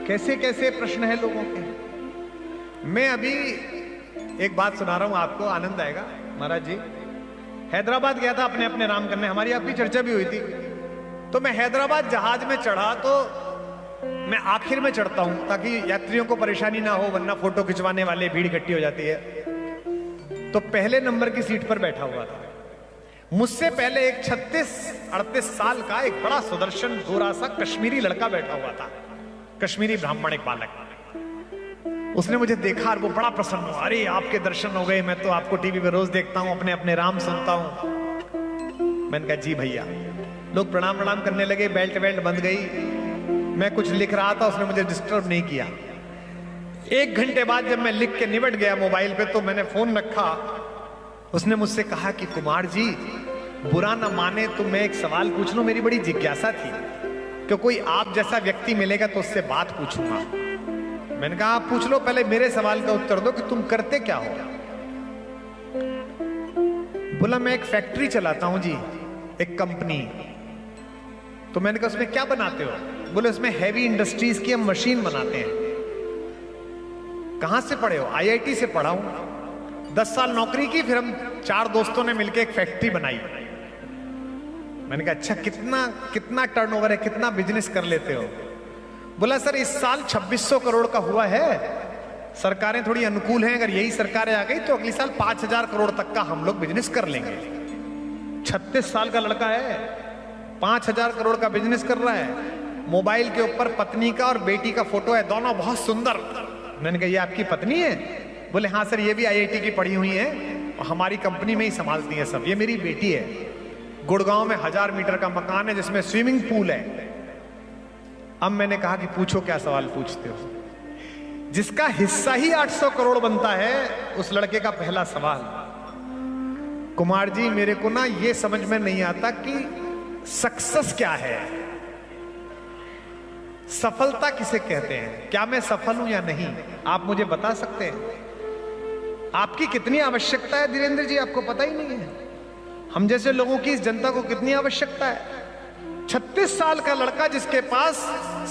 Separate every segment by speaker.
Speaker 1: कैसे कैसे प्रश्न है लोगों के। मैं अभी एक बात सुना रहा हूं आपको, आनंद आएगा। महाराज जी, हैदराबाद गया था अपने अपने राम करने, हमारी आपकी चर्चा भी हुई थी। तो मैं हैदराबाद जहाज में चढ़ा, तो मैं आखिर में चढ़ता हूं ताकि यात्रियों को परेशानी ना हो, वरना फोटो खिंचवाने वाले भीड़ इकट्ठी हो जाती है। तो पहले नंबर की सीट पर बैठा हुआ था। मुझसे पहले एक 36-38 साल का एक बड़ा सुदर्शन गोरा सा कश्मीरी लड़का बैठा हुआ था, कश्मीरी ब्राह्मण, एक बालक। उसने मुझे देखा और वो बड़ा प्रसन्न हुआ। अरे आपके दर्शन हो गए, मैं तो आपको टीवी पे रोज देखता हूं, अपने अपने राम सुनता हूं। मैंने कहा जी भैया। लोग प्रणाम प्रणाम करने लगे, बेल्ट बंद गई। मैं कुछ लिख रहा था, उसने मुझे डिस्टर्ब नहीं किया। 1 घंटे बाद जब मैं लिख के निपट गया मोबाइल पे, तो मैंने फोन रखा। उसने मुझसे कहा कि कुमार जी, बुरा ना माने तो मैं एक सवाल पूछ लूं, मेरी बड़ी जिज्ञासा थी कि कोई आप जैसा व्यक्ति मिलेगा तो उससे बात पूछूंगा। मैंने कहा आप पूछ लो, पहले मेरे सवाल का उत्तर दो कि तुम करते क्या हो। बोला मैं एक फैक्ट्री चलाता हूं जी, एक कंपनी। तो मैंने कहा उसमें क्या बनाते हो? बोले उसमें हैवी इंडस्ट्रीज की हम मशीन बनाते हैं। कहां से पढ़े हो? IIT से पढ़ा हूं। 10 साल नौकरी की, फिर हम 4 दोस्तों ने मिलकर एक फैक्ट्री बनाई। मैंने कहा अच्छा, कितना टर्नओवर है, कितना बिजनेस कर लेते हो? बोला सर इस साल 2600 करोड़ का हुआ है। सरकारें थोड़ी अनुकूल हैं, अगर यही सरकारें आ गई तो अगले साल 5000 करोड़ तक का हम लोग बिजनेस कर लेंगे। 36 साल का लड़का है, 5000 करोड़ का बिजनेस कर रहा है। मोबाइल के ऊपर पत्नी का और बेटी का फोटो है, दोनों बहुत सुंदर। मैंने कहा ये आपकी पत्नी है? बोले हाँ सर, ये भी IIT की पढ़ी हुई है और हमारी कंपनी में ही संभालती है सब। ये मेरी बेटी है। गुड़गांव में 1000 मीटर का मकान है जिसमें स्विमिंग पूल है। अब मैंने कहा कि पूछो क्या सवाल पूछते हो। जिसका हिस्सा ही 800 करोड़ बनता है, उस लड़के का पहला सवाल, कुमार जी मेरे को ना ये समझ में नहीं आता कि सक्सेस क्या है, सफलता किसे कहते हैं, क्या मैं सफल हूं या नहीं, आप मुझे बता सकते हैं? आपकी कितनी आवश्यकता है धीरेन्द्र जी, आपको पता ही नहीं है। हम जैसे लोगों की इस जनता को कितनी आवश्यकता है। 36 साल का लड़का जिसके पास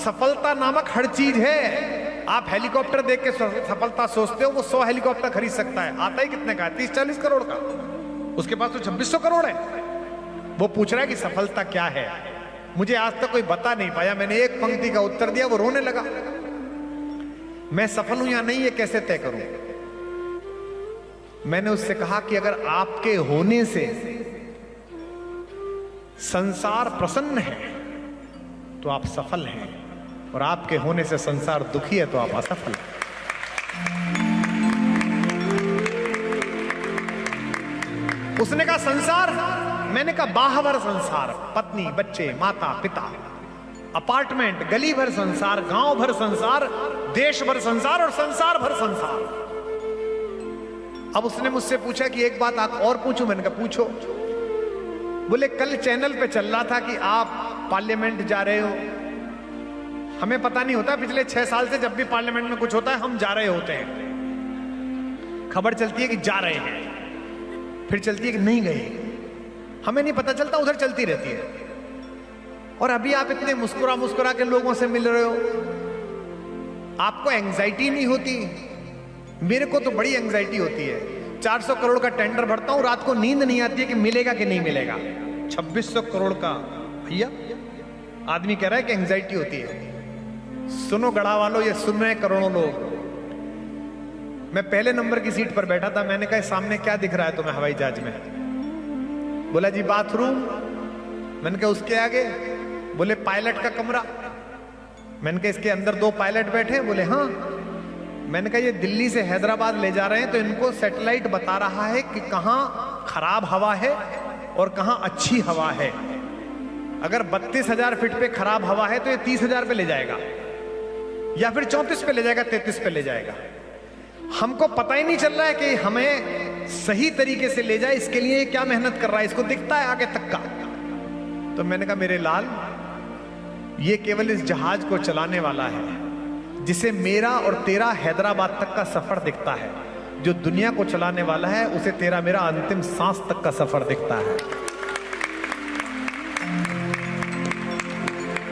Speaker 1: सफलता नामक हर चीज है। आप हेलीकॉप्टर देख के सफलता सोचते हो, वो 100 हेलीकॉप्टर खरीद सकता है। आता ही कितने का है? 30-40 करोड़ का। उसके पास तो 2600 करोड़ है। वो पूछ रहा है कि सफलता क्या है। मुझे आज तक कोई बता नहीं पाया। मैंने एक पंक्ति का उत्तर दिया, वो रोने लगा। मैं सफल हूं या नहीं ये कैसे तय करूं? मैंने उससे कहा कि अगर आपके होने से संसार प्रसन्न है तो आप सफल हैं, और आपके होने से संसार दुखी है तो आप असफल हैं। उसने कहा संसार? मैंने कहा बाहर संसार, पत्नी, बच्चे, माता, पिता, अपार्टमेंट, गली भर संसार, गांव भर संसार, देश भर संसार और संसार भर संसार। अब उसने मुझसे पूछा कि एक बात आप और पूछूं? मैंने कहा पूछो। बोले कल चैनल पे चल रहा था कि आप पार्लियामेंट जा रहे हो। हमें पता नहीं होता, पिछले 6 साल से जब भी पार्लियामेंट में कुछ होता है हम जा रहे होते हैं। खबर चलती है कि जा रहे हैं, फिर चलती है कि नहीं गए। हमें नहीं पता चलता, उधर चलती रहती है। और अभी आप इतने मुस्कुरा मुस्कुरा के लोगों से मिल रहे हो, आपको एंजाइटी नहीं होती? मेरे को तो बड़ी एंजाइटी होती है। 400 करोड़ का टेंडर भरता हूं, रात को नींद नहीं आती है कि मिलेगा कि नहीं मिलेगा। 2600 करोड़ का भैया आदमी कह रहा है कि एंजाइटी होती है। सुनो गढ़ा वालों, ये सुन रहे करोड़ों लोग। मैं पहले नंबर की सीट पर बैठा था। मैंने कहा सामने क्या दिख रहा है तुम्हें हवाई जहाज में? बोला जी बाथरूम। मैंने कहा उसके आगे? बोले पायलट का कमरा। मैंने कहा इसके अंदर 2 पायलट बैठे? बोले हाँ। मैंने कहा ये दिल्ली से हैदराबाद ले जा रहे हैं तो इनको सैटेलाइट बता रहा है कि कहां खराब हवा है और कहां अच्छी हवा है। अगर 32,000 फीट पे खराब हवा है तो ये 30,000 पे ले जाएगा, या फिर 34 पे ले जाएगा, 33 पे ले जाएगा। हमको पता ही नहीं चल रहा है कि हमें सही तरीके से ले जाए, इसके लिए क्या मेहनत कर रहा है, इसको दिखता है आगे तक का। तो मैंने कहा मेरे लाल, ये केवल इस जहाज को चलाने वाला है जिसे मेरा और तेरा हैदराबाद तक का सफर दिखता है। जो दुनिया को चलाने वाला है उसे तेरा मेरा अंतिम सांस तक का सफर दिखता है।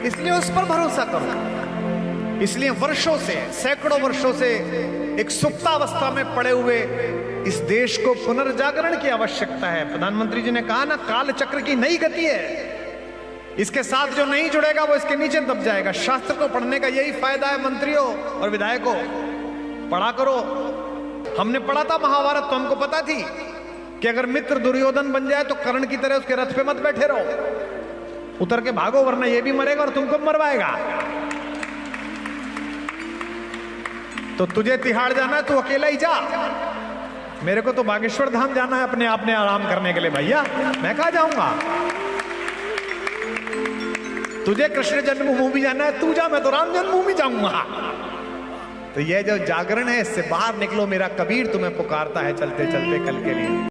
Speaker 1: इसलिए उस पर भरोसा करो। इसलिए वर्षों से, सैकड़ों वर्षों से एक सुप्तावस्था में पड़े हुए इस देश को पुनर्जागरण की आवश्यकता है। प्रधानमंत्री जी ने कहा ना, काल चक्र की नई गति है, इसके साथ जो नहीं जुड़ेगा वो इसके नीचे दब जाएगा। शास्त्र को पढ़ने का यही फायदा है मंत्रियों और विधायकों, पढ़ा करो। हमने पढ़ा था महाभारत, तो हमको पता थी कि अगर मित्र दुर्योधन बन जाए तो कर्ण की तरह उसके रथ पे मत बैठे रहो, उतर के भागो, वरना ये भी मरेगा और तुमको मरवाएगा। तो तुझे तिहाड़ जाना है, तू अकेला ही जा। मेरे को तो बागेश्वर धाम जाना है अपने आप ने आराम करने के लिए भैया, मैं कहां जाऊंगा। तुझे कृष्ण जन्मभूमि जाना है, तू जा, मैं तो राम जन्मभूमि जाऊंगा। तो ये जो जागरण है, इससे बाहर निकलो, मेरा कबीर तुम्हें पुकारता है चलते चलते कल के लिए।